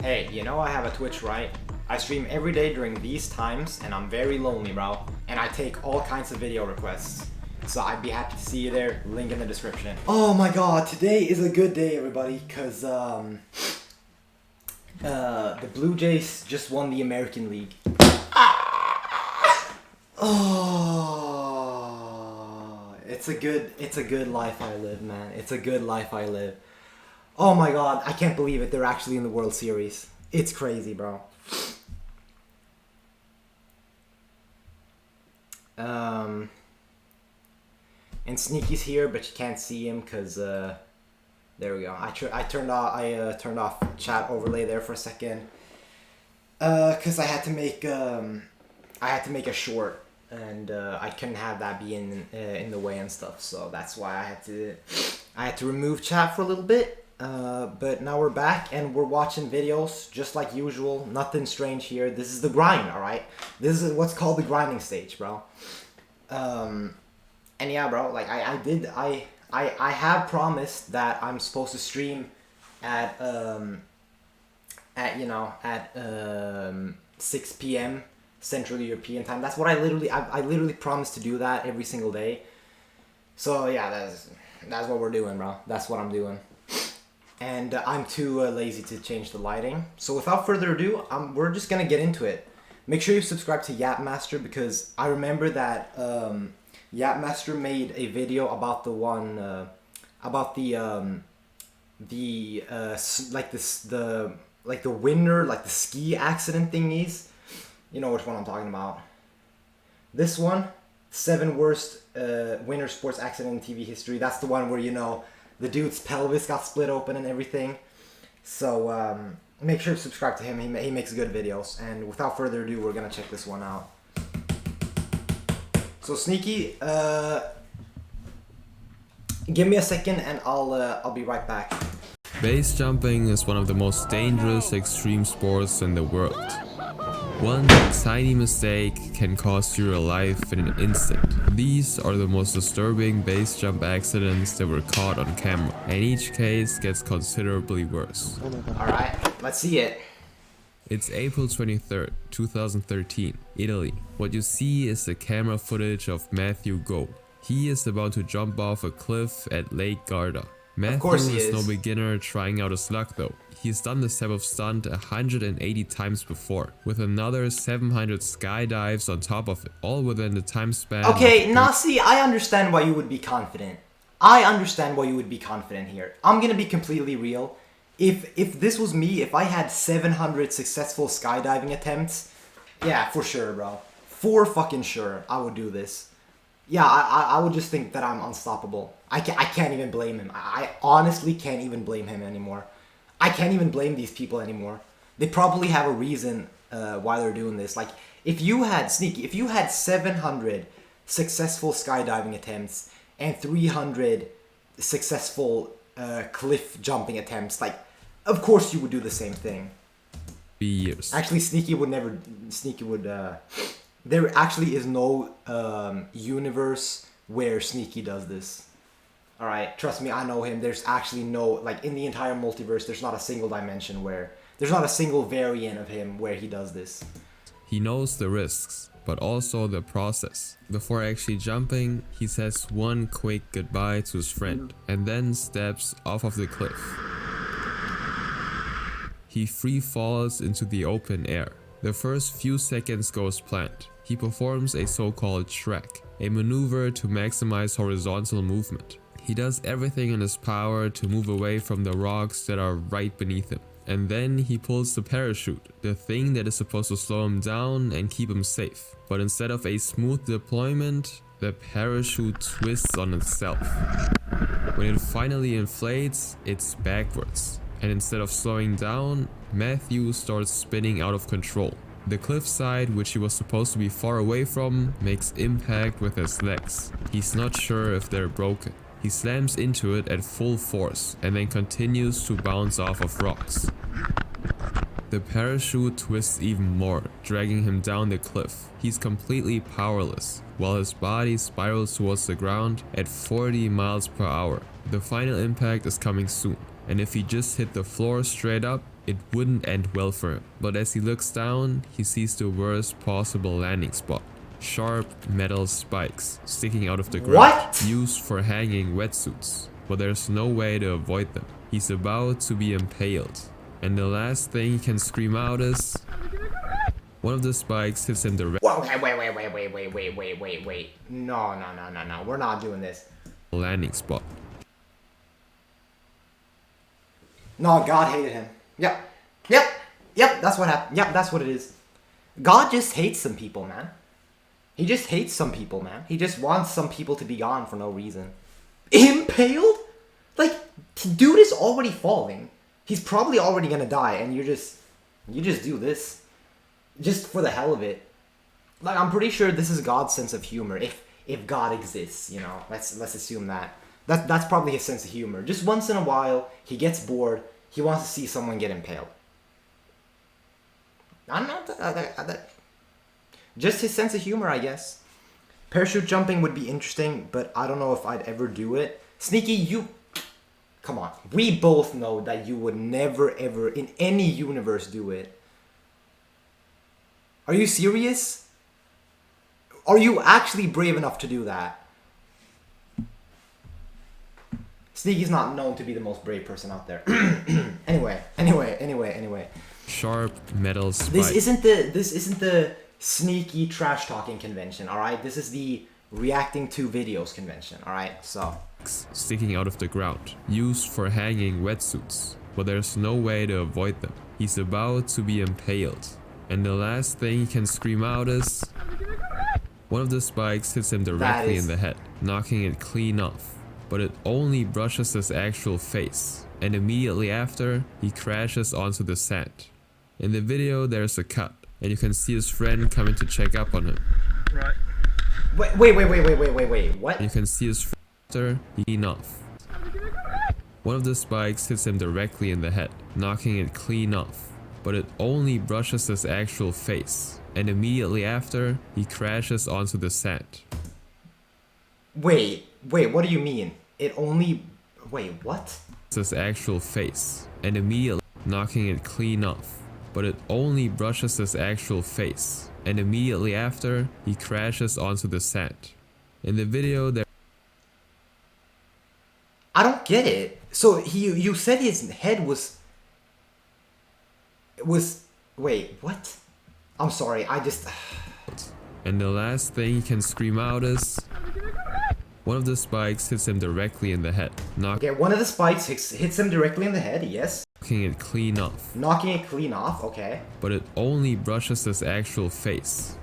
Hey, you know I have a Twitch, right? I stream every day during these times and I'm very lonely, bro. And I take all kinds of video requests. So I'd be happy to see you there, link in the description. Oh my god, today is a good day, everybody, cause the Blue Jays just won the American League. Oh, it's a good life I live, man. It's a good life I live. Oh my god, I can't believe it. They're actually in the World Series. It's crazy, bro. And Sneaky's here, but you can't see him because there we go. I turned off chat overlay there for a second. Cause I had to make a short, and I couldn't have that be in the way and stuff. So that's why I had to remove chat for a little bit. But now we're back and we're watching videos just like usual. Nothing strange here. This is the grind, all right. This is what's called the grinding stage, bro. And yeah, bro. Like I have promised that I'm supposed to stream at 6 p.m. Central European time. That's what I literally promised to do that every single day. So yeah, that's what we're doing, bro. That's what I'm doing. And I'm too lazy to change the lighting. So without further ado, we're just gonna get into it. Make sure you subscribe to Yapmaster because I remember that Yapmaster made a video about the one about the winner, like the ski accident thingies. You know which one I'm talking about. This one, 7 worst winter sports accident in TV history. That's the one where the dude's pelvis got split open and everything. So make sure to subscribe to him. He makes good videos. And without further ado, we're gonna check this one out. So Sneaky, give me a second and I'll be right back. Base jumping is one of the most dangerous extreme sports in the world. One tiny mistake can cost you your life in an instant. These are the most disturbing base jump accidents that were caught on camera, and each case gets considerably worse. Alright, let's see it. It's April 23rd, 2013, Italy. What you see is the camera footage of Matthew Go. He is about to jump off a cliff at Lake Garda. Matthew is no beginner trying out his luck though. He's done this type of stunt 180 times before, with another 700 skydives on top of it, all within the time span. Okay, now see, I understand why you would be confident. I understand why you would be confident here. I'm gonna be completely real. If this was me, if I had 700 successful skydiving attempts, yeah, for sure, bro. For fucking sure, I would do this. Yeah, I would just think that I'm unstoppable. I can't even blame him. I honestly can't even blame him anymore. I can't even blame these people anymore. They probably have a reason why they're doing this. Like, if you had 700 successful skydiving attempts and 300 successful cliff jumping attempts, like, of course you would do the same thing. Years. Actually, there actually is no universe where Sneaky does this. Alright, trust me, I know him. There's actually no, like, in the entire multiverse, there's not a single dimension where, there's not a single variant of him where he does this. He knows the risks, but also the process. Before actually jumping, he says one quick goodbye to his friend, and then steps off of the cliff. He free falls into the open air. The first few seconds go as planned. He performs a so-called Shrek, a maneuver to maximize horizontal movement. He does everything in his power to move away from the rocks that are right beneath him. And then he pulls the parachute, the thing that is supposed to slow him down and keep him safe. But instead of a smooth deployment, the parachute twists on itself. When it finally inflates, it's backwards. And instead of slowing down, Matthew starts spinning out of control. The cliffside, which he was supposed to be far away from, makes impact with his legs. He's not sure if they're broken. He slams into it at full force and then continues to bounce off of rocks. The parachute twists even more, dragging him down the cliff. He's completely powerless, while his body spirals towards the ground at 40 miles per hour. The final impact is coming soon, and if he just hit the floor straight up, it wouldn't end well for him. But as he looks down, he sees the worst possible landing spot. Sharp metal spikes sticking out of the ground, What? used for hanging wetsuits, but there's no way to avoid them. He's about to be impaled, and the last thing he can scream out is... One of the spikes hits him directly. Whoa, wait. No. We're not doing this. Landing spot. No, God hated him. Yep, that's what happened. Yep, that's what it is. God just hates some people, man. He just hates some people, man. He just wants some people to be gone for no reason. Impaled? Like, dude is already falling. He's probably already gonna die, and you just do this. Just for the hell of it. Like, I'm pretty sure this is God's sense of humor. If God exists, you know. Let's assume that. That's probably his sense of humor. Just once in a while, he gets bored. He wants to see someone get impaled. I don't know. Just his sense of humor, I guess. Parachute jumping would be interesting, but I don't know if I'd ever do it. Sneaky, you... Come on. We both know that you would never, ever, in any universe, do it. Are you serious? Are you actually brave enough to do that? Sneaky's not known to be the most brave person out there. Anyway. Sharp metal spike. This isn't the sneaky trash talking convention, all right? This is the reacting to videos convention, all right? So sticking out of the ground, used for hanging wetsuits, but there's no way to avoid them. He's about to be impaled, and the last thing he can scream out is... One of the spikes hits him directly in the head, knocking it clean off, but it only brushes his actual face, and immediately after, he crashes onto the sand. In the video, there's a cut, and you can see his friend coming to check up on him. Right. Wait, what? You can see his friend after he clean off. One of the spikes hits him directly in the head, knocking it clean off, but it only brushes his actual face, and immediately after, he crashes onto the sand. Wait, what do you mean? It only... Wait, what? His actual face, and immediately knocking it clean off, but it only brushes his actual face, and immediately after, he crashes onto the sand. In the video, there... I don't get it. So, you said his head was... Wait, what? I'm sorry, I just... And the last thing he can scream out is... One of the spikes hits him directly in the head, Okay, one of the spikes hits him directly in the head, yes. knocking it clean off. Knocking it clean off, okay. But it only brushes his actual face.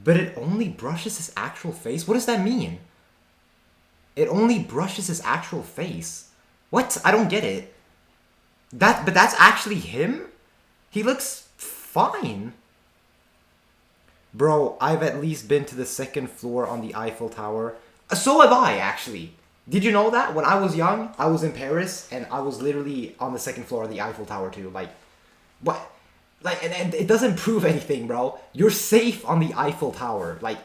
But it only brushes his actual face? What does that mean? It only brushes his actual face? What? I don't get it. But that's actually him? He looks fine. Bro, I've at least been to the second floor on the Eiffel Tower. So have I, actually. Did you know that? When I was young, I was in Paris, and I was literally on the second floor of the Eiffel Tower, too. Like, what? Like, and it doesn't prove anything, bro. You're safe on the Eiffel Tower. Like,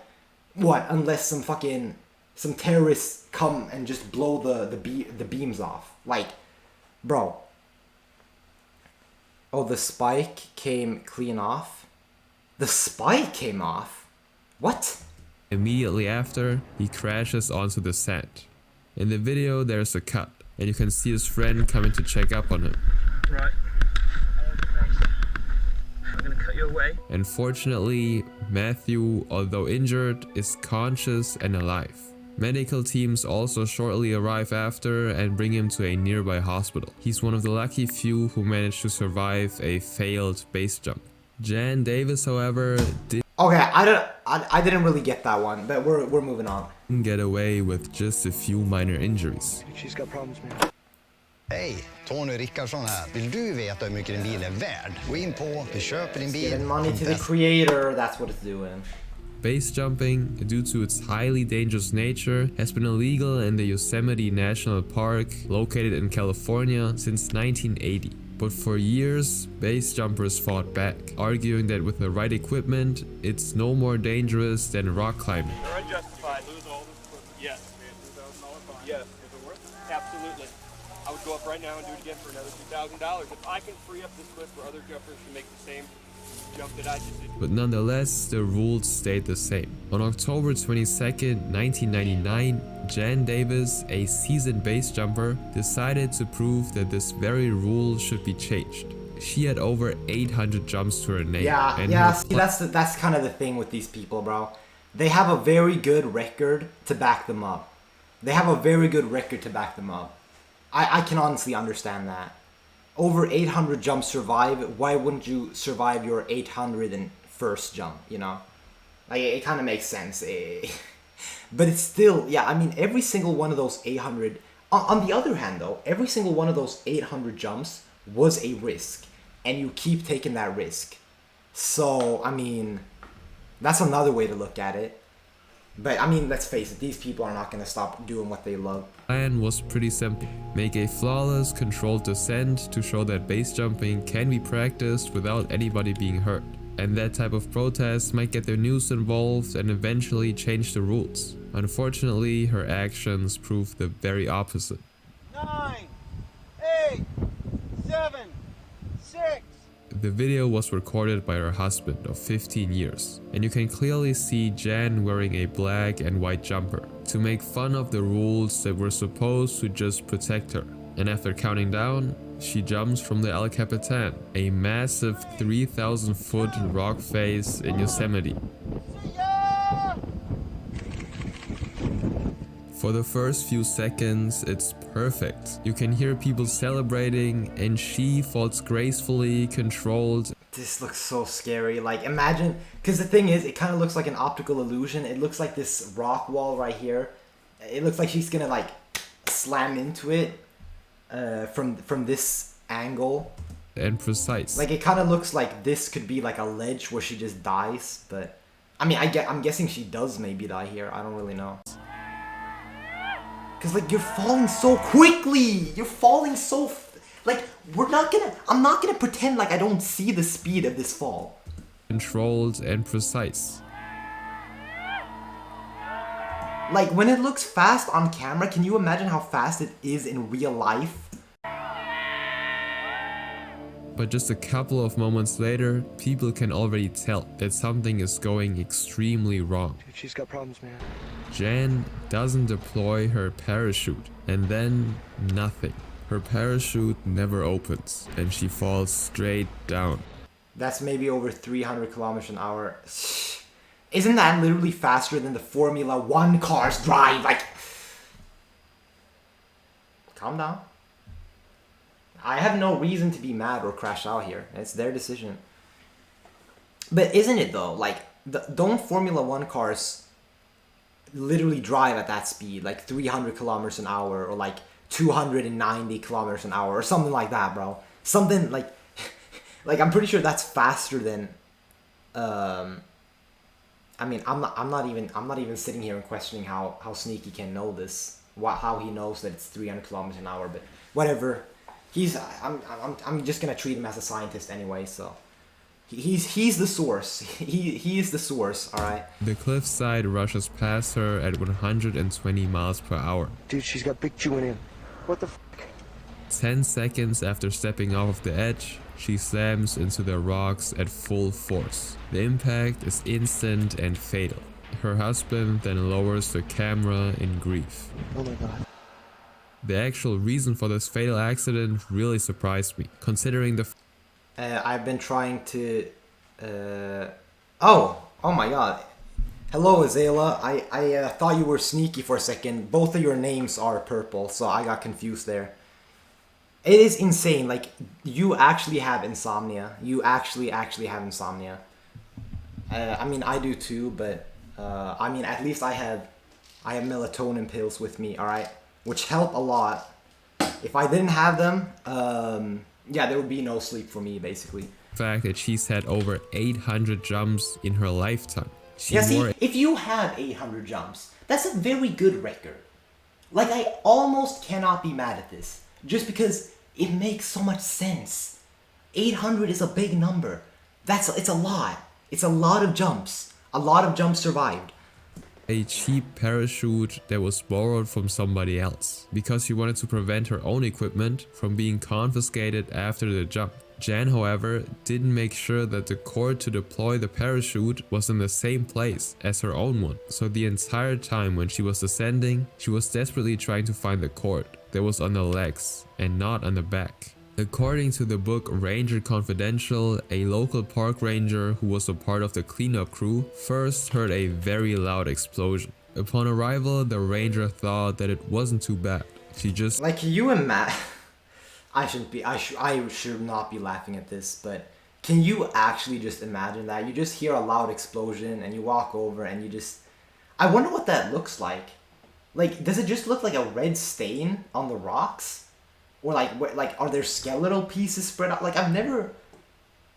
what? Unless some terrorists come and just blow the beams off. Like, bro. Oh, the spike came clean off? The spike came off? What? Immediately after, he crashes onto the sand. In the video, there's a cut, and you can see his friend coming to check up on him. Right. I'm gonna cut you away. And fortunately, Matthew, although injured, is conscious and alive. Medical teams also shortly arrive after and bring him to a nearby hospital. He's one of the lucky few who managed to survive a failed base jump. Jan Davis, however, Okay, I didn't really get that one, but we're moving on. didn't get away with just a few minor injuries. She's got problems, man. Hej, Tony Rickardsson här. Vill du veta hur mycket din bil är värd? Gå in på Giving money to the creator, that's what it's doing. Base jumping, due to its highly dangerous nature, has been illegal in the Yosemite National Park, located in California, since 1980. But for years, base jumpers fought back, arguing that with the right equipment, it's no more dangerous than rock climbing. They're unjustified. Lose all this equipment. Yes. $3,000 fine. Yes. Is it worth it? Absolutely. I would go up right now and do it again for another $2,000. If I can free up this clip for other jumpers to make the same jump that I just did. But nonetheless, the rules stayed the same. On October 22nd, 1999, Jan Davis, a seasoned base jumper, decided to prove that this very rule should be changed. She had over 800 jumps to her name. Yeah, see, that's kind of the thing with these people, bro. They have a very good record to back them up. I can honestly understand that. Over 800 jumps survive, why wouldn't you survive your 801st jump, you know? Like, it kind of makes sense. But it's still, yeah, I mean, every single one of those 800... On the other hand, though, every single one of those 800 jumps was a risk. And you keep taking that risk. So, I mean, that's another way to look at it. But, I mean, let's face it, these people are not going to stop doing what they love. The plan was pretty simple. Make a flawless, controlled descent to show that base jumping can be practiced without anybody being hurt. And that type of protest might get the news involved and eventually change the rules. Unfortunately, her actions proved the very opposite. 9, 8, 7, 6. The video was recorded by her husband of 15 years, and you can clearly see Jan wearing a black and white jumper to make fun of the rules that were supposed to just protect her. And after counting down, she jumps from the El Capitan, a massive 3,000-foot rock face in Yosemite. For the first few seconds, it's perfect. You can hear people celebrating, and she falls gracefully, controlled. This looks so scary. Like, imagine, because the thing is, it kind of looks like an optical illusion. It looks like this rock wall right here. It looks like she's gonna like slam into it from this angle. And precise. Like, it kind of looks like this could be like a ledge where she just dies. But I mean, I'm guessing she does maybe die here. I don't really know. Cause like, you're falling so quickly. You're falling so like, I'm not gonna pretend like I don't see the speed of this fall. Controlled and precise. Like, when it looks fast on camera, can you imagine how fast it is in real life? But just a couple of moments later, people can already tell that something is going extremely wrong. Dude, she's got problems, man. Jan doesn't deploy her parachute, and then nothing. Her parachute never opens, and she falls straight down. That's maybe over 300 kilometers an hour. Isn't that literally faster than the Formula 1 cars drive? Like, calm down. I have no reason to be mad or crash out here. It's their decision. But isn't it though? Like, don't Formula 1 cars literally drive at that speed? Like 300 kilometers an hour or like 290 kilometers an hour or something like that, bro. Something like... like, I'm pretty sure that's faster than... I mean, I'm not even sitting here and questioning how Sneaky can know this. How he knows that it's 300 kilometers an hour, but whatever. I'm just gonna treat him as a scientist anyway, so he's the source. He is the source, all right. The cliffside rushes past her at 120 miles per hour. Dude, she's got big chewing in. What the f***? 10 seconds after stepping off of the edge, she slams into the rocks at full force. The impact is instant and fatal. Her husband then lowers the camera in grief. Oh my god. The actual reason for this fatal accident really surprised me, considering the I've been trying to... Oh my god. Hello, Azela. I thought you were Sneaky for a second. Both of your names are purple, so I got confused there. It is insane. Like, you actually have insomnia. You actually have insomnia. I mean, I do too, but... I mean, at least I have melatonin pills with me, alright? Which help a lot. If I didn't have them, yeah, there would be no sleep for me, basically. The fact that she's had over 800 jumps in her lifetime. If you have 800 jumps, that's a very good record. Like, I almost cannot be mad at this. Just because it makes so much sense. 800 is a big number. It's a lot. It's a lot of jumps. A lot of jumps survived. a cheap parachute that was borrowed from somebody else, because she wanted to prevent her own equipment from being confiscated after the jump. Jan, however, didn't make sure that the cord to deploy the parachute was in the same place as her own one. So the entire time when she was ascending, she was desperately trying to find the cord that was on the legs and not on the back. According to the book Ranger Confidential, a local park ranger who was a part of the cleanup crew first heard a very loud explosion. Upon arrival, the ranger thought that it wasn't too bad. She just Like, can you imagine? I should not be laughing at this, but can you actually just imagine that? You just hear a loud explosion and you walk over and you just... I wonder what that looks like. Like, does it just look like a red stain on the rocks? Or like, are there skeletal pieces spread out? Like, I've never...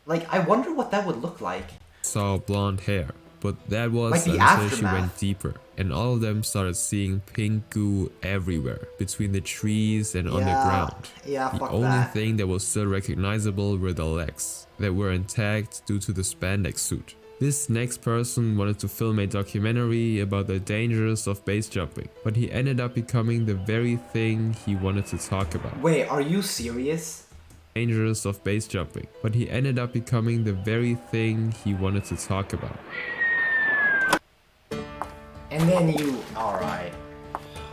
Like, I wonder what that would look like. saw blonde hair, but that was Like the until aftermath. she went deeper, and all of them started seeing pink goo everywhere, between the trees and on the ground. Yeah, The fuck only that. thing that was still recognizable were the legs, that were intact due to the spandex suit. This next person wanted to film a documentary about the dangers of base jumping, but he ended up becoming the very thing he wanted to talk about. Wait, are you serious? Dangers of base jumping, but he ended up becoming the very thing he wanted to talk about. And then you... Alright.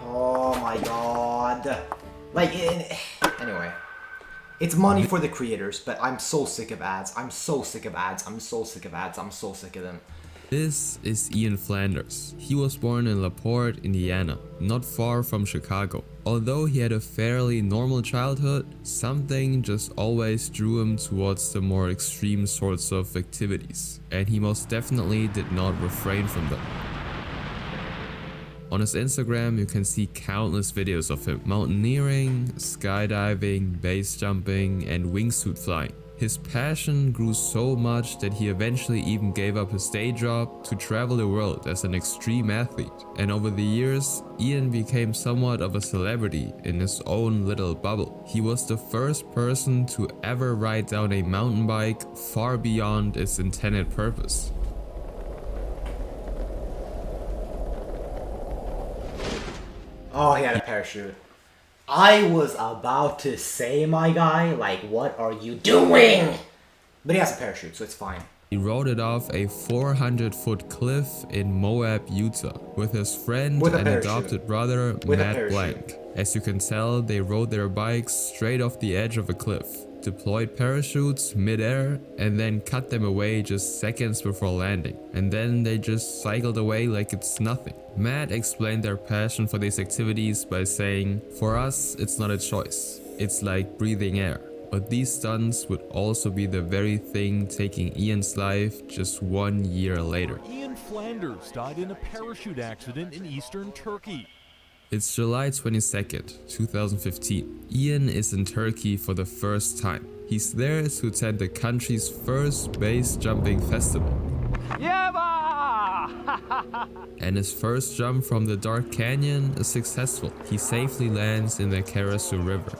Oh my god. Like, anyway. It's money for the creators, but I'm so sick of ads. I'm so sick of ads. I'm so sick of ads. I'm so sick of them. This is Ian Flanders. He was born in LaPorte, Indiana, not far from Chicago. Although he had a fairly normal childhood, something just always drew him towards the more extreme sorts of activities, and he most definitely did not refrain from them. On his Instagram, you can see countless videos of him mountaineering, skydiving, base jumping, and wingsuit flying. His passion grew so much that he eventually even gave up his day job to travel the world as an extreme athlete. And over the years, Ian became somewhat of a celebrity in his own little bubble. He was the first person to ever ride down a mountain bike far beyond its intended purpose. Oh, he had a parachute. I was about to say, my guy, like, what are you doing? But he has a parachute, so it's fine. He rode it off a 400-foot cliff in Moab, Utah, with his friend With a and parachute. adopted brother, With a Matt parachute. Blank. As you can tell, they rode their bikes straight off the edge of a cliff, deployed parachutes mid-air, and then cut them away just seconds before landing. And then they just cycled away like it's nothing. Matt explained their passion for these activities by saying, "For us, it's not a choice. It's like breathing air." But these stunts would also be the very thing taking Ian's life just 1 year later. Ian Flanders died in a parachute accident in eastern Turkey. It's July 22nd, 2015. Ian is in Turkey for the first time. He's there to attend the country's first base jumping festival. And his first jump from the dark canyon is successful. He safely lands in the Karasu River.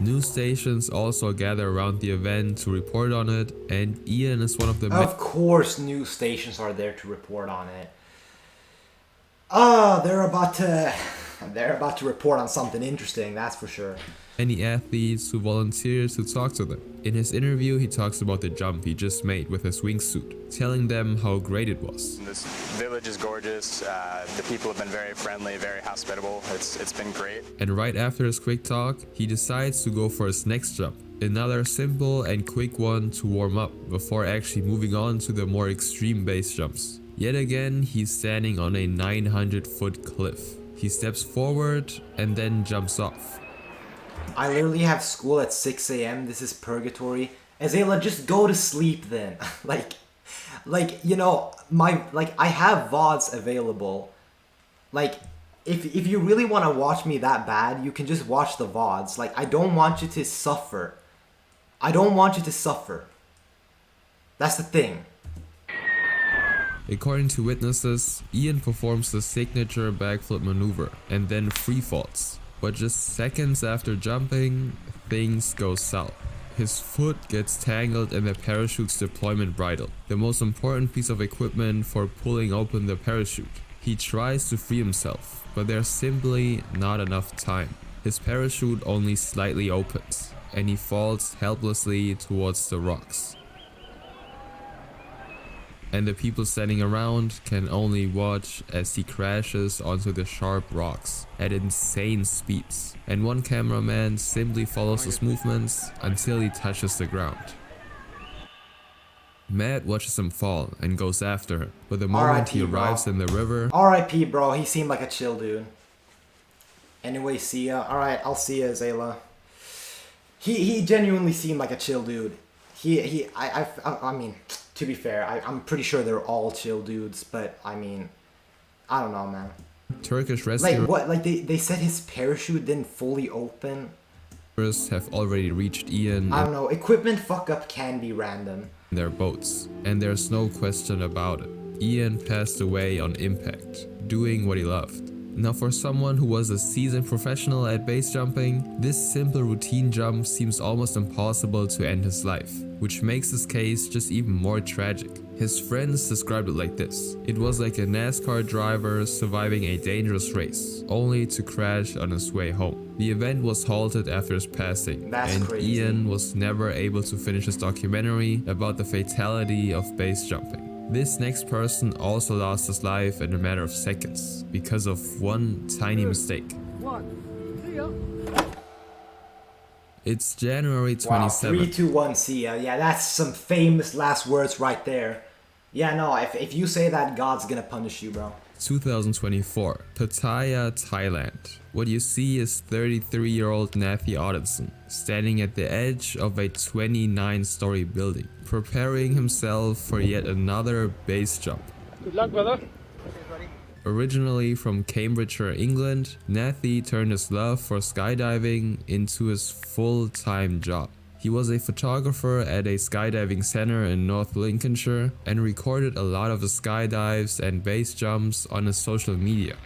News stations also gather around the event to report on it, and Ian is one of the Of course, news stations are there to report on it. They're about to report on something interesting, that's for sure. many athletes who volunteered to talk to them. In his interview, he talks about the jump he just made with his wingsuit, telling them how great it was. This village is gorgeous. The people have been very friendly, very hospitable. It's been great. And right after his quick talk, he decides to go for his next jump. Another simple and quick one to warm up before actually moving on to the more extreme base jumps. Yet again, he's standing on a 900-foot cliff. He steps forward and then jumps off. I literally have school at 6 a.m. This is purgatory. Azayla, just go to sleep then. you know, I have VODs available. Like, if you really want to watch me that bad, you can just watch the VODs. Like, I don't want you to suffer. I don't want you to suffer. That's the thing. According to witnesses, Ian performs the signature backflip maneuver and then free falls. But just seconds after jumping, things go south. his foot gets tangled in the parachute's deployment bridle, the most important piece of equipment for pulling open the parachute. He tries to free himself, but there's simply not enough time. His parachute only slightly opens, and he falls helplessly towards the rocks. And the people standing around can only watch as he crashes onto the sharp rocks at insane speeds, and one cameraman simply follows his movements until he touches the ground. Matt watches him fall and goes after him, but the moment he arrives in the river... R.I.P. bro, he seemed like a chill dude. Anyway, see ya. Alright, I'll see ya, Zayla. He genuinely seemed like a chill dude. I mean, to be fair, I'm pretty sure they're all chill dudes, but I mean, I don't know, man. Turkish rescuers... Like, what? Like, they said his parachute didn't fully open? ...have already reached Ian... I don't know, equipment fuck-up can be random. ...their boats, and there's no question about it. Ian passed away on impact, doing what he loved. Now, for someone who was a seasoned professional at base jumping, this simple routine jump seems almost impossible to end his life, which makes his case just even more tragic. His friends described it like this: it was like a NASCAR driver surviving a dangerous race, only to crash on his way home. The event was halted after his passing, and crazy. Ian was never able to finish his documentary about the fatality of base jumping. This next person also lost his life in a matter of seconds because of one tiny mistake. It's January 27th. Wow, 3, 2, 1, see ya. Yeah, that's some famous last words right there. Yeah, no, if you say that, God's gonna punish you, bro. 2024, Pattaya, Thailand. What you see is 33-year-old Nathi Odinson standing at the edge of a 29-story building, preparing himself for yet another base jump. Good luck, brother. Originally from Cambridgeshire, England, Nathi turned his love for skydiving into his full-time job. He was a photographer at a skydiving center in North Lincolnshire and recorded a lot of his skydives and base jumps on his social media.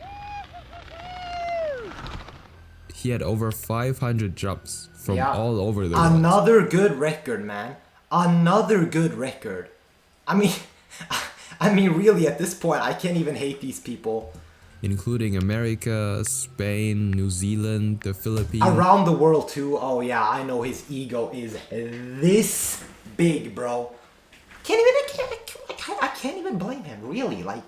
He had over 500 jumps from all over the world. Another good record, man. Another good record. I mean, really, at this point, I can't even hate these people. Including America, Spain, New Zealand, the Philippines. Around the world too. Oh yeah, I know his ego is this big, bro. I can't even blame him, really. Like,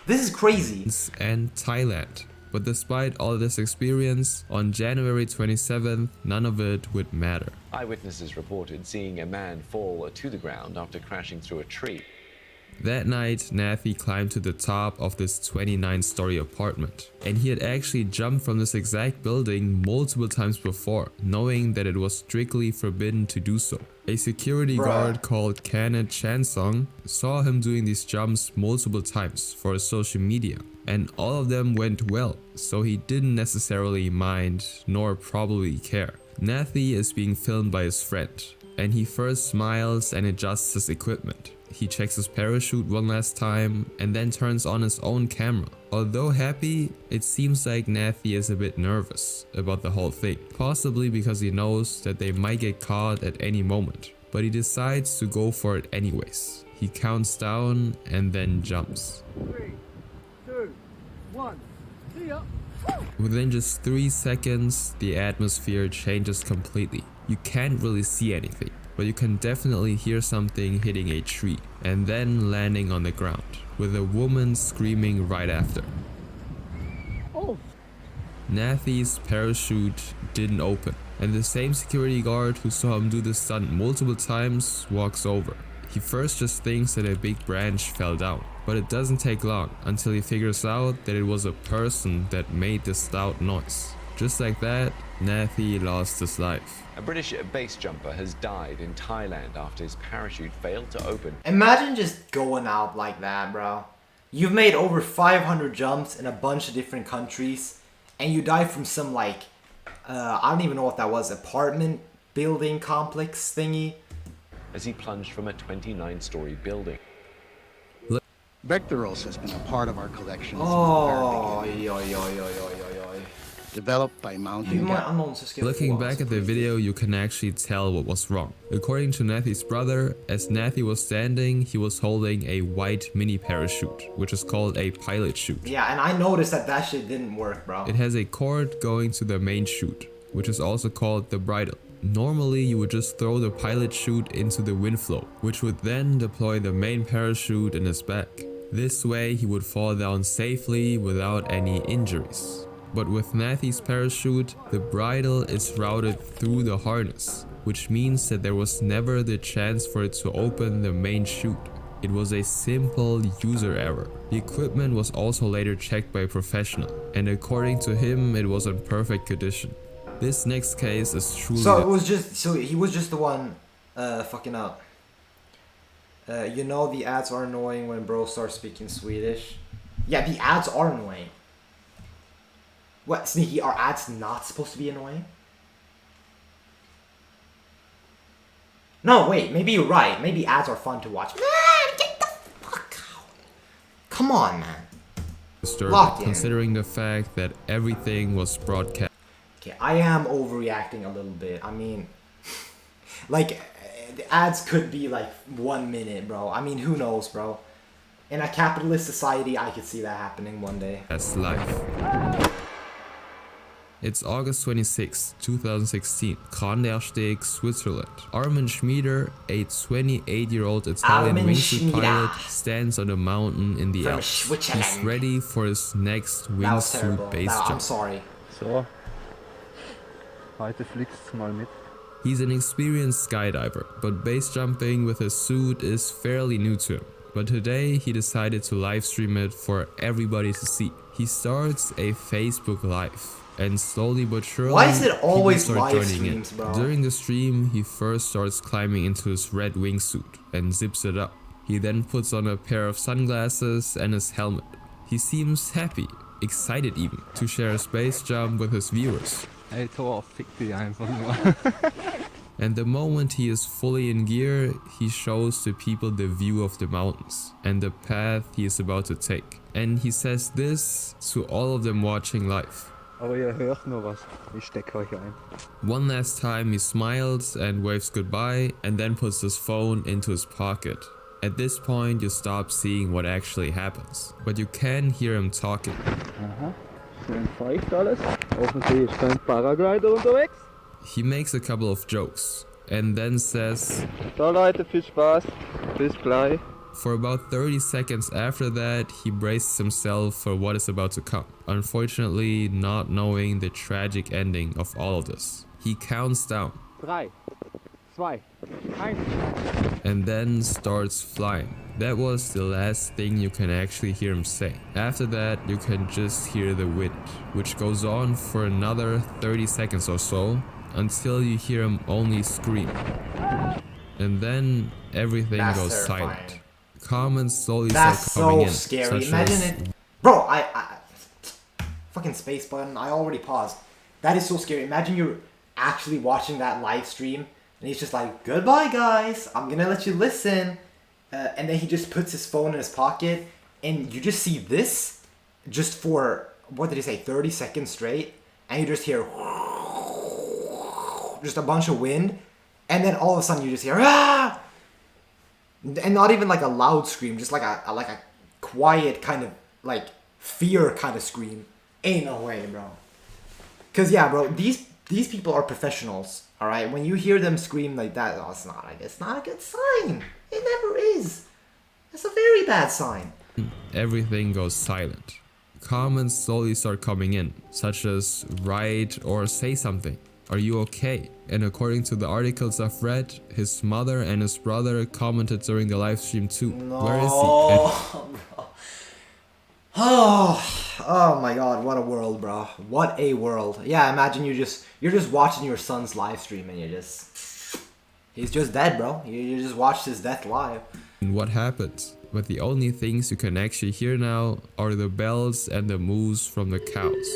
this is crazy. And Thailand. But despite all this experience, on January 27th, none of it would matter. Eyewitnesses reported seeing a man fall to the ground after crashing through a tree. That night, Nathi climbed to the top of this 29-story apartment, and he had actually jumped from this exact building multiple times before, knowing that it was strictly forbidden to do so. A security guard called Kenneth Chansong saw him doing these jumps multiple times for his social media, and all of them went well, so he didn't necessarily mind nor probably care. Nathi is being filmed by his friend, and he first smiles and adjusts his equipment. He checks his parachute one last time and then turns on his own camera. Although happy, it seems like Nathi is a bit nervous about the whole thing, possibly because he knows that they might get caught at any moment, but he decides to go for it anyways. He counts down and then jumps. 3, 2, 1, see ya. Within just 3 seconds, the atmosphere changes completely. You can't really see anything, but you can definitely hear something hitting a tree and then landing on the ground, with a woman screaming right after. Oh. Nathi's parachute didn't open, and the same security guard who saw him do this stunt multiple times walks over. He first just thinks that a big branch fell down, but it doesn't take long until he figures out that it was a person that made this loud noise. Just like that, Nathi lost his life. A British base jumper has died in Thailand after his parachute failed to open. Imagine just going out like that, bro. You've made over 500 jumps in a bunch of different countries, and you die from some, like, I don't even know what that was, apartment building complex thingy. As he plunged from a 29-story building. Vectoros has been a part of our collection. Oh, developed by mounting gas. Looking back at the video, you can actually tell what was wrong. According to Nathy's brother, as Nathy was standing, he was holding a white mini parachute, which is called a pilot chute. Yeah, and I noticed that shit didn't work, bro. It has a cord going to the main chute, which is also called the bridle. Normally, you would just throw the pilot chute into the wind flow, which would then deploy the main parachute in his back. This way, he would fall down safely without any injuries. But with Nathy's parachute, the bridle is routed through the harness, which means that there was never the chance for it to open the main chute. It was a simple user error. The equipment was also later checked by a professional, and according to him, it was in perfect condition. This next case is truly... So he was just the one fucking up. You know the ads are annoying when bro starts speaking Swedish. Yeah, the ads are annoying. What, Sneaky, are ads not supposed to be annoying? No, wait, maybe you're right. Maybe ads are fun to watch. Man, get the fuck out. Come on, man. Disturbing, considering the fact that everything was broadcast. Okay, I am overreacting a little bit. I mean, like, the ads could be like 1 minute, bro. I mean, who knows, bro? In a capitalist society, I could see that happening one day. That's life. It's August 26, 2016, Krandersteg, Switzerland. Armin Schmieder, a 28-year-old Italian wingsuit pilot, stands on a mountain in the Alps. He's ready for his next wingsuit base jump. I'm sorry. So, heute fliegst's mal mit. He's an experienced skydiver, but base jumping with his suit is fairly new to him. But today he decided to live stream it for everybody to see. He starts a Facebook Live. And slowly but surely, why is it always people start live joining streams, in. bro? During the stream, he first starts climbing into his red wingsuit and zips it up. He then puts on a pair of sunglasses and his helmet. He seems happy, excited even, to share a space jump with his viewers. Ey Thor, fick dich einfach nur. And the moment he is fully in gear, he shows the people the view of the mountains and the path he is about to take. And he says this to all of them watching live. Aber ihr hört nur was. Ich stecke euch ein. One last time he smiles and waves goodbye and then puts his phone into his pocket. At this point you stop seeing what actually happens, but you can hear him talking. Aha, schön feucht alles. Offensichtlich ist kein Paraglider unterwegs. He makes a couple of jokes and then says, So Leute, viel Spaß. Bis gleich. For about 30 seconds after that, he braces himself for what is about to come, unfortunately not knowing the tragic ending of all of this. He counts down 3, 2, 1. and then starts flying. That was the last thing you can actually hear him say. After that, you can just hear the wind, which goes on for another 30 seconds or so, until you hear him only scream. And then everything goes silent. Comments slowly start coming in. That's so scary. Imagine it. Bro, I fucking space button. I already paused. That is so scary. Imagine you're actually watching that live stream and he's just like, goodbye guys, I'm gonna let you listen. And then he just puts his phone in his pocket and you just see this just for, what did he say, 30 seconds straight. And you just hear just a bunch of wind. And then all of a sudden you just hear, ah! And not even like a loud scream, just like a quiet kind of like fear kind of scream. Ain't no way, bro. Cause yeah, bro, these people are professionals. All right, when you hear them scream like that, oh, it's not a good sign. It never is. It's a very bad sign. Everything goes silent. Comments slowly start coming in, such as write or say something. Are you okay? And according to the articles I've read, his mother and his brother commented during the live stream too. No. Where is he? Oh my god, what a world, bro. What a world. Yeah, imagine you're just watching your son's live stream and he's just dead, bro. You just watched his death live. And what happens? But the only things you can actually hear now are the bells and the moos from the cows.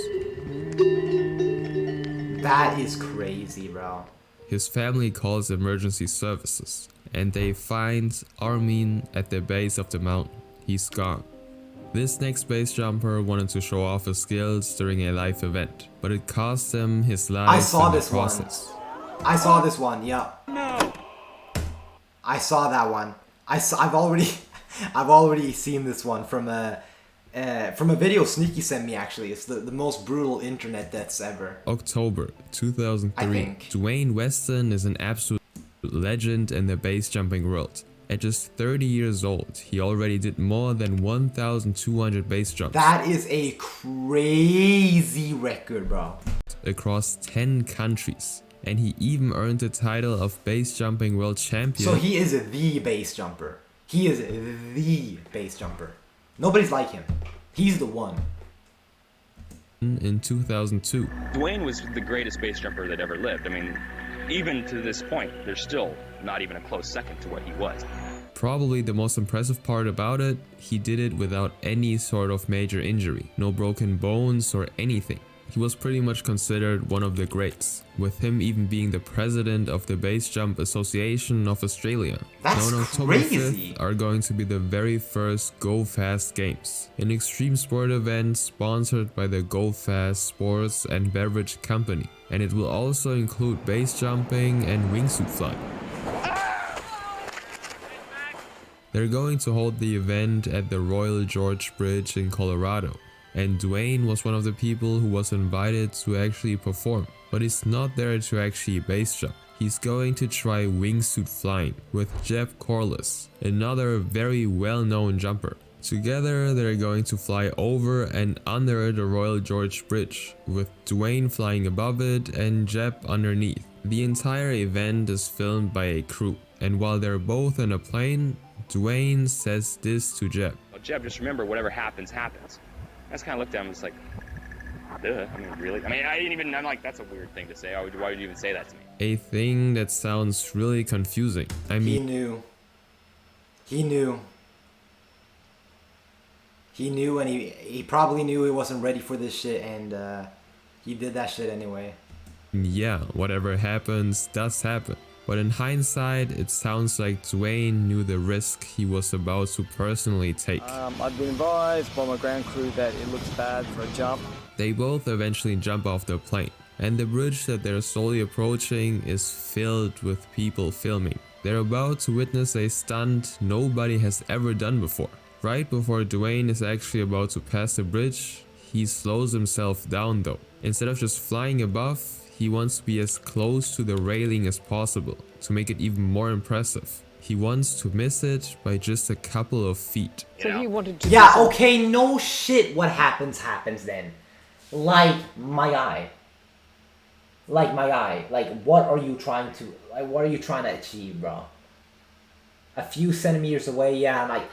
That is crazy, bro. His family calls emergency services, and they find Armin at the base of the mountain. He's gone. This next base jumper wanted to show off his skills during a live event, but it cost him his life I saw in the this one. process. I saw this one, yeah. No. I saw that one. I've already seen this one from a video Sneaky sent me, actually. It's the most brutal internet deaths ever. October 2003. Dwayne Weston is an absolute legend in the base jumping world. At just 30 years old, he already did more than 1,200 base jumps. That is a crazy record, bro. Across 10 countries. And he even earned the title of base jumping world champion. So he is the base jumper. He is the base jumper. Nobody's like him. He's the one. In 2002. Dwayne was the greatest base jumper that ever lived. I mean, even to this point, there's still not even a close second to what he was. Probably the most impressive part about it, he did it without any sort of major injury. No broken bones or anything. He was pretty much considered one of the greats, with him even being the president of the Base Jump Association of Australia. That's now on October crazy. 5th are going to be the very first Go Fast Games, an extreme sport event sponsored by the Go Fast Sports and Beverage Company, and it will also include base jumping and wingsuit flying. They're going to hold the event at the Royal George Bridge in Colorado. And Dwayne was one of the people who was invited to actually perform. But he's not there to actually base jump. He's going to try wingsuit flying with Jeb Corliss, another very well-known jumper. Together they're going to fly over and under the Royal George Bridge, with Dwayne flying above it and Jeb underneath. The entire event is filmed by a crew, and while they're both in a plane, Dwayne says this to Jeb. Well, Jeb, just remember, whatever happens, happens. I just kind of looked at him and was like, duh, I mean, really? I mean, I'm like, that's a weird thing to say. Why would you even say that to me? A thing that sounds really confusing. I mean, He knew, and he probably knew he wasn't ready for this shit, and he did that shit anyway. Yeah, whatever happens, does happen. But in hindsight, it sounds like Dwayne knew the risk he was about to personally take. I've been advised by my ground crew that it looks bad for a jump. They both eventually jump off the plane, and the bridge that they're slowly approaching is filled with people filming. They're about to witness a stunt nobody has ever done before. Right before Dwayne is actually about to pass the bridge, he slows himself down though. Instead of just flying above, he wants to be as close to the railing as possible to make it even more impressive. He wants to miss it by just a couple of feet. So he wanted to... Yeah, okay, no shit. What happens then. Like my eye. Like, what are you trying to achieve, bro? A few centimeters away, yeah, I'm like...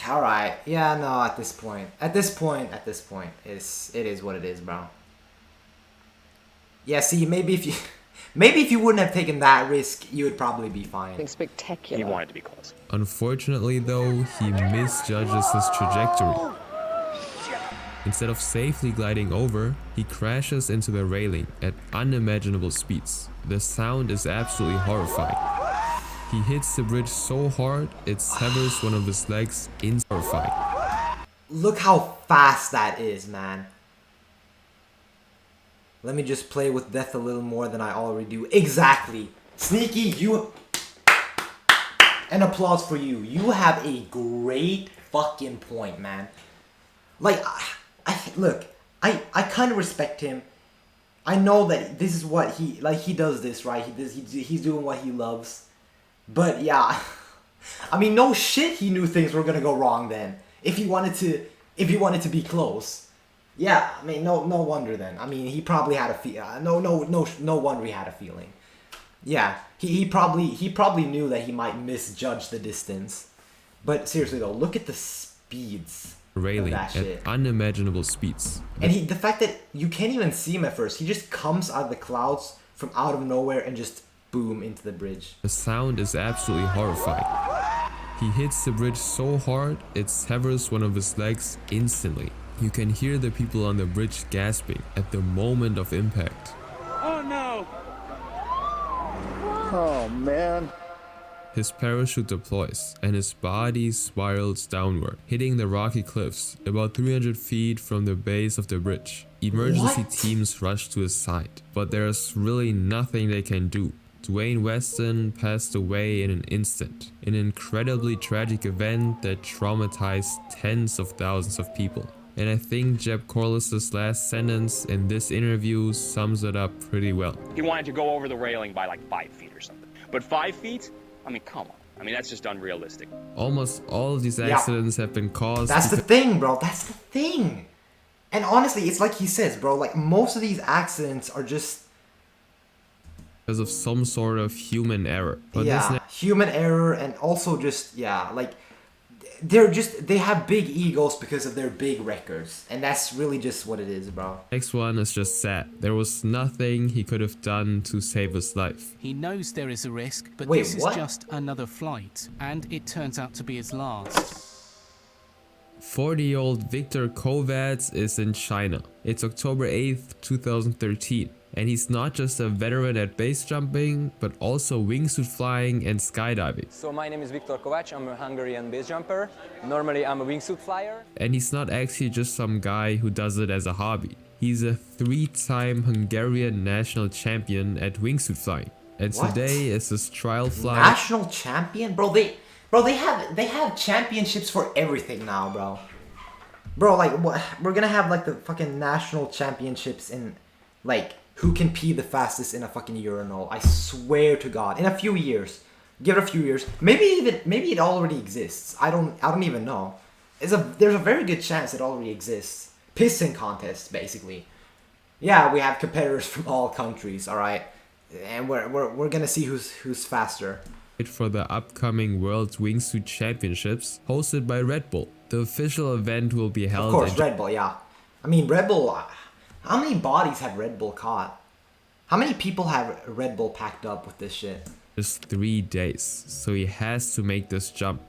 Alright, yeah, no, at this point, it is what it is, bro. Yeah, see, maybe if you wouldn't have taken that risk, you would probably be fine. Something spectacular. He wanted to be close. Unfortunately though, he misjudges his trajectory. Instead of safely gliding over, he crashes into the railing at unimaginable speeds. The sound is absolutely horrifying. He hits the bridge so hard, it severs one of his legs in horrifying. Look how fast that is, man. Let me just play with death a little more than I already do. Exactly. Sneaky, you... An applause for you. You have a great fucking point, man. Like, look, I kind of respect him. I know that this is what he does this, right? He's doing what he loves. But yeah, I mean, no shit he knew things were gonna go wrong then. If he wanted to be close. Yeah, I mean, no wonder then. I mean, he probably had a no wonder he had a feeling. Yeah, he probably knew that he might misjudge the distance. But seriously though, look at the speeds. Railing at unimaginable speeds. And the fact that you can't even see him at first. He just comes out of the clouds from out of nowhere and just boom into the bridge. The sound is absolutely horrifying. He hits the bridge so hard, it severs one of his legs instantly. You can hear the people on the bridge gasping at the moment of impact. Oh no! Oh man. his parachute deploys and his body spirals downward, hitting the rocky cliffs about 300 feet from the base of the bridge. Emergency teams rush to his side, but there's really nothing they can do. Dwayne Weston passed away in an instant, an incredibly tragic event that traumatized tens of thousands of people. And I think Jeb Corliss's last sentence in this interview sums it up pretty well. He wanted to go over the railing by like 5 feet or something. But 5 feet? I mean, come on. I mean, that's just unrealistic. Almost all of these accidents have been caused. That's the thing, bro. That's the thing. And honestly, it's like he says, bro, like most of these accidents are just because of some sort of human error. But human error, and also just, like they have big egos because of their big records, and that's really just what it is, bro. Next one is just sad. There was nothing he could have done to save his life. He knows there is a risk, but this is just another flight, and it turns out to be his last. 40-year-old Viktor Kovacs is in China. It's October 8th, 2013. And he's not just a veteran at base jumping, but also wingsuit flying and skydiving. So my name is Viktor Kovacs, I'm a Hungarian base jumper. Normally I'm a wingsuit flyer. And he's not actually just some guy who does it as a hobby. He's a 3-time Hungarian national champion at wingsuit flying. And today is his trial flight. National champion? Bro, they have championships for everything now, bro. Bro, like, what? We're gonna have like the fucking national championships in like who can pee the fastest in a fucking urinal. I swear to God, in a few years, give it a few years, maybe it already exists. I don't even know. There's a very good chance it already exists. Pissing contests, basically. Yeah, we have competitors from all countries, all right, and we're gonna see who's faster. For the upcoming World Wingsuit Championships hosted by Red Bull. The official event will be held. Of course, Red Bull. Yeah, I mean Red Bull. How many bodies have Red Bull caught? How many people have Red Bull packed up with this shit? Just 3 days, so he has to make this jump.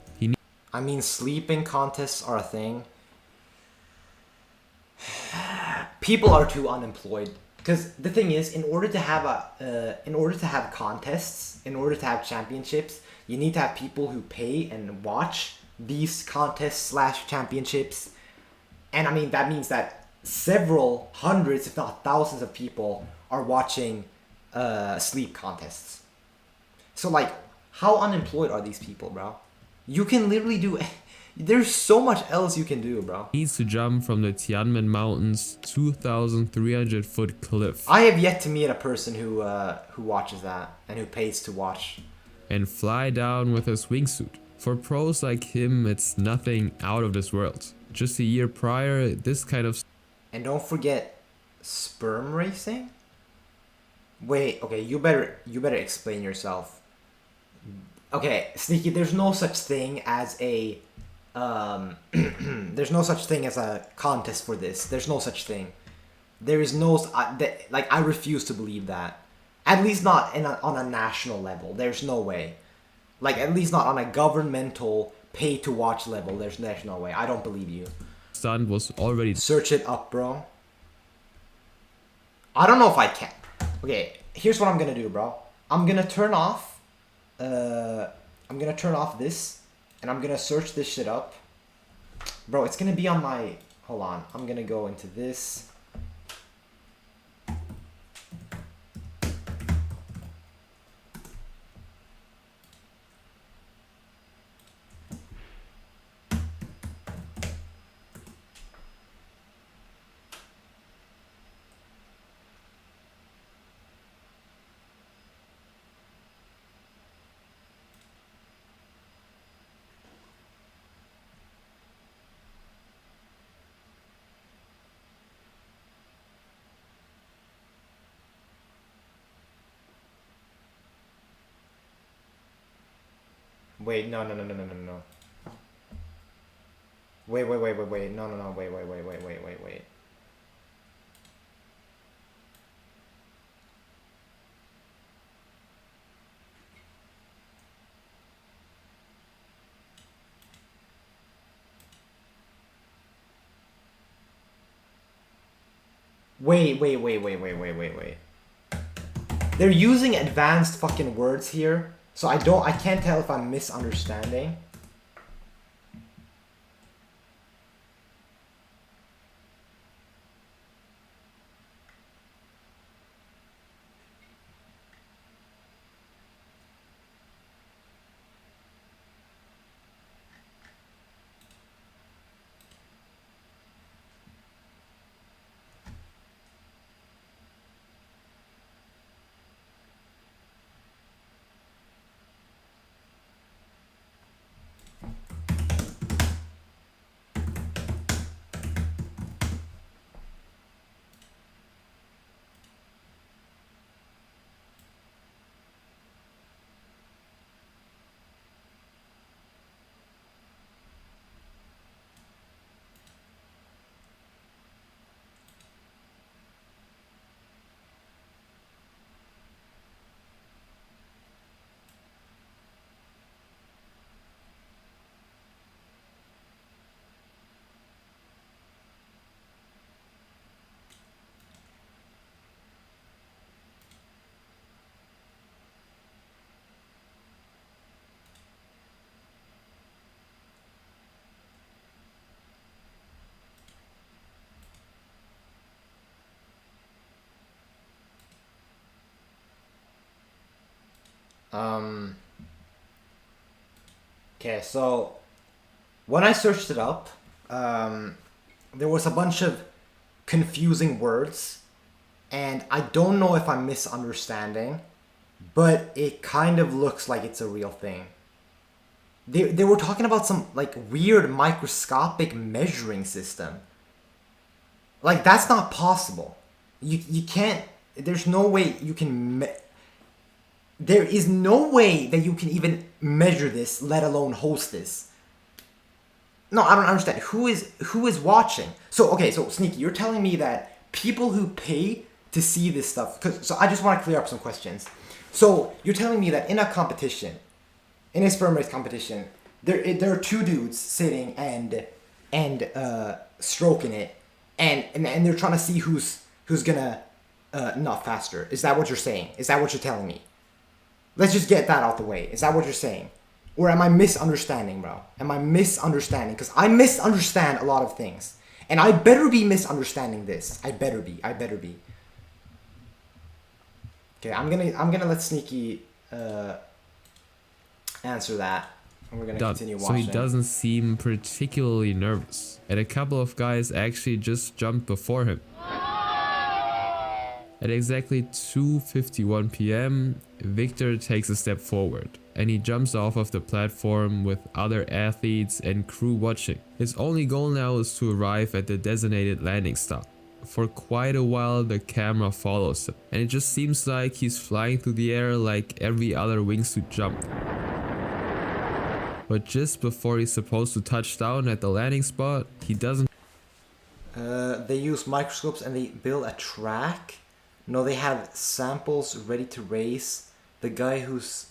I mean, sleeping contests are a thing. People are too unemployed. Because the thing is, in order to have contests, in order to have championships, you need to have people who pay and watch these contests / championships. And I mean, that means that several hundreds, if not thousands of people are watching sleep contests. So like, how unemployed are these people, bro? You can literally do... There's so much else you can do, bro. He needs to jump from the Tianmen Mountains 2,300 foot cliff. I have yet to meet a person who watches that and who pays to watch. And fly down with his wingsuit. For pros like him, it's nothing out of this world. Just a year prior, this kind of... And don't forget sperm racing? Wait, okay, you better explain yourself. Okay, Sneaky, there's no such thing as a there's no such thing as a contest for this. There's no such thing. There is no like, I refuse to believe that. At least not on a national level. There's no way. Like, at least not on a governmental pay to watch level. There's no way. I don't believe you. Stunt was already... Search it up, bro. I don't know if I can. Okay, here's what I'm gonna do, bro. I'm gonna turn off this, and I'm gonna search this shit up. Bro, it's gonna be on my... Hold on. I'm gonna go into this. Wait, no. Wait. No. Wait. Wait. They're using advanced fucking words here. So I can't tell if I'm misunderstanding. Okay, so when I searched it up, there was a bunch of confusing words, and I don't know if I'm misunderstanding, but it kind of looks like it's a real thing. They were talking about some like weird microscopic measuring system. Like, that's not possible. You can't, there's no way you can there is no way that you can even measure this, let alone host this. No, I don't understand. Who is watching? So, okay, so Sneaky, you're telling me that people who pay to see this stuff, so I just want to clear up some questions. So, you're telling me that in a competition, in a sperm race competition, there are two dudes sitting and stroking it, and they're trying to see who's gonna nut faster. Is that what you're saying? Is that what you're telling me? Let's just get that out the way. Is that what you're saying? Or am I misunderstanding, bro? Am I misunderstanding? Because I misunderstand a lot of things. And I better be misunderstanding this. I better be. Okay, I'm gonna let Sneaky answer that. And we're gonna continue watching. So he doesn't seem particularly nervous. And a couple of guys actually just jumped before him. At exactly 2:51 p.m, Victor takes a step forward, and he jumps off of the platform with other athletes and crew watching. His only goal now is to arrive at the designated landing stop. For quite a while the camera follows him, and it just seems like he's flying through the air like every other wingsuit jump. But just before he's supposed to touch down at the landing spot, he doesn't. They use microscopes and they build a track. No, they have samples ready to race. The guy who's...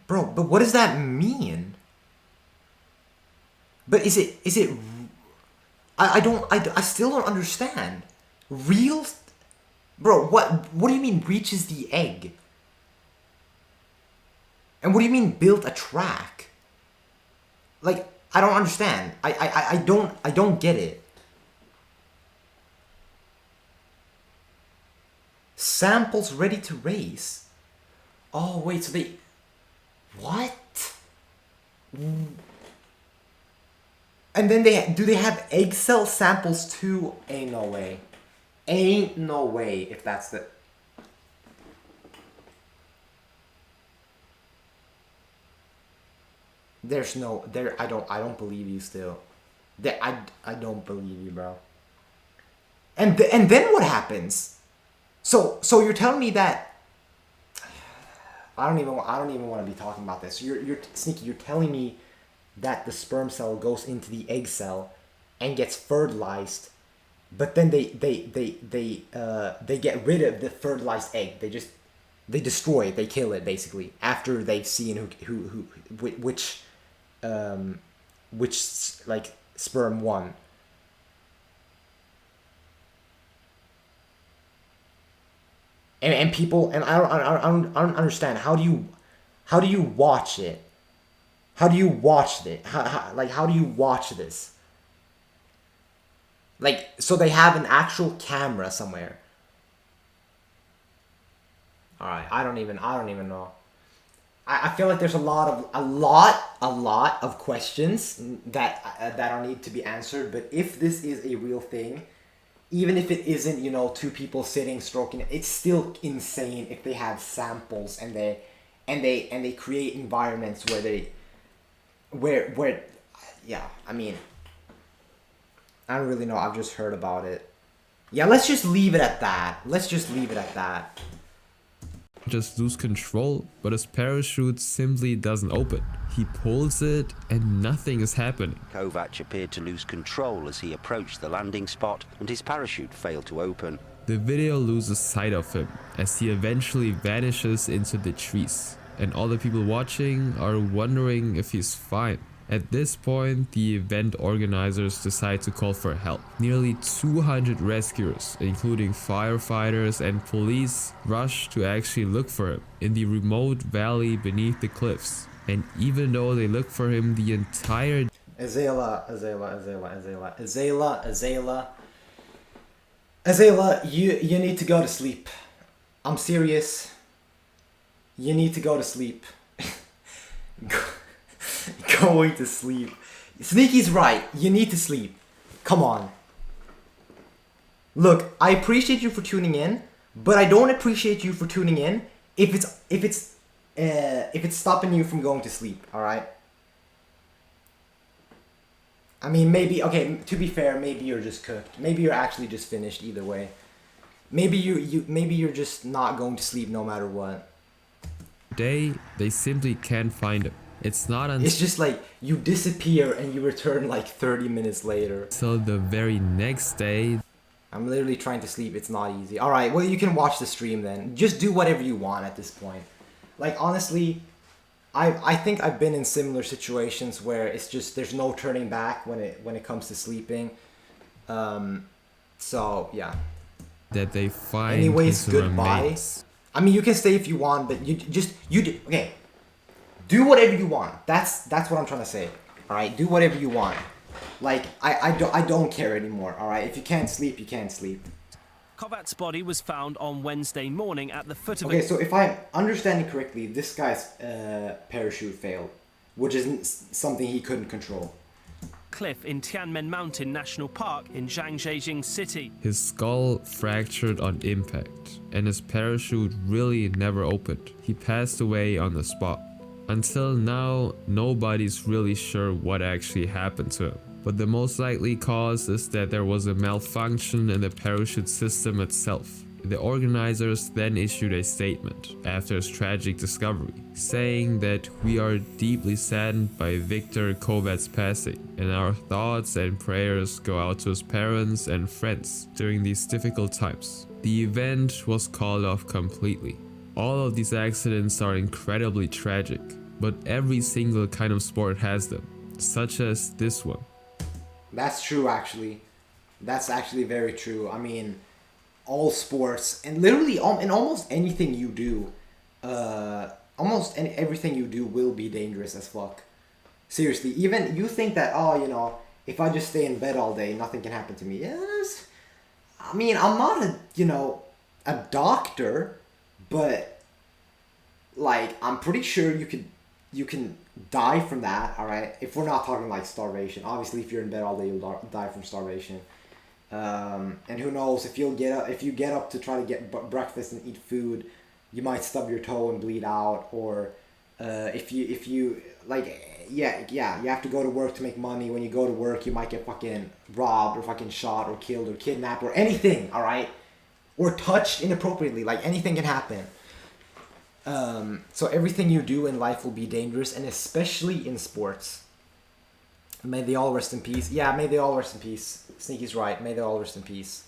Bro, but what does that mean? But is it... I still don't understand. Real... Bro, what do you mean reaches the egg? And what do you mean built a track? Like, I don't understand. I don't get it. Samples ready to race? Oh, wait, so they... What? And then do they have egg cell samples too? Ain't no way. Ain't no way if that's the... There's no... I don't believe you still. I don't believe you, bro. And then what happens? So you're telling me that I don't even want to be talking about this. You're Sneaky. You're telling me that the sperm cell goes into the egg cell and gets fertilized, but then they get rid of the fertilized egg. They destroy it. They kill it basically after they've seen which like sperm won. and people, and I don't understand, how do you watch it? How do you watch it? How do you watch this? Like, so they have an actual camera somewhere. All right, I don't even know. I feel like there's a lot of questions that need to be answered. But if this is a real thing, even if it isn't, you know, two people sitting stroking it, it's still insane if they have samples and they create environments where yeah, I mean, I don't really know. I've just heard about it. Yeah, let's just leave it at that. Just lose control, but his parachute simply doesn't open. He pulls it and nothing is happening. Kovac appeared to lose control as he approached the landing spot and his parachute failed to open. The video loses sight of him as he eventually vanishes into the trees, and all the people watching are wondering if he's fine. At this point, the event organizers decide to call for help. Nearly 200 rescuers, including firefighters and police, rush to actually look for him in the remote valley beneath the cliffs. And even though they look for him the entire Azela, you need to go to sleep. I'm serious. You need to go to sleep. Going to sleep. Sneaky's right. You need to sleep. Come on. Look, I appreciate you for tuning in, but I don't appreciate you for tuning in if it's stopping you from going to sleep. All right. I mean, maybe, okay, to be fair, maybe you're just cooked. Maybe you're actually just finished either way. Maybe you're just not going to sleep no matter what. They simply can't find him. It's not until it's just like you disappear and you return like 30 minutes later. So the very next day. I'm literally trying to sleep. It's not easy. All right, well, you can watch the stream then. Just do whatever you want at this point. Like, honestly, I think I've been in similar situations where it's just there's no turning back when it comes to sleeping. So yeah. That they find. Anyways, his goodbye. remains. I mean, you can stay if you want, but okay. Do whatever you want. That's what I'm trying to say. All right, do whatever you want. Like I don't care anymore. All right, if you can't sleep, you can't sleep. Kovac's body was found on Wednesday morning at the foot of Okay, so if I'm understanding correctly, this guy's parachute failed, which is something he couldn't control. Cliff in Tianmen Mountain National Park in Zhangjiajing City. His skull fractured on impact, and his parachute really never opened. He passed away on the spot. Until now, nobody's really sure what actually happened to him. But the most likely cause is that there was a malfunction in the parachute system itself. The organizers then issued a statement after his tragic discovery, saying that we are deeply saddened by Viktor Kovac's passing, and our thoughts and prayers go out to his parents and friends during these difficult times. The event was called off completely. All of these accidents are incredibly tragic, but every single kind of sport has them, such as this one. That's true, actually. That's actually very true. I mean, all sports, and literally in almost anything you do, everything you do will be dangerous as fuck. Seriously, even you think that, oh, you know, if I just stay in bed all day, nothing can happen to me. Yes. I mean, I'm not a doctor, but like, I'm pretty sure you can die from that, all right? If we're not talking like starvation. Obviously, if you're in bed all day, you'll die from starvation. And who knows, if you get up to try to get breakfast and eat food, you might stub your toe and bleed out. Or if you like, yeah, you have to go to work to make money. When you go to work, you might get fucking robbed or fucking shot or killed or kidnapped or anything, all right? Or touched inappropriately. Like, anything can happen. So everything you do in life will be dangerous, and especially in sports. May they all rest in peace. Yeah, may they all rest in peace. Sneaky's right. May they all rest in peace.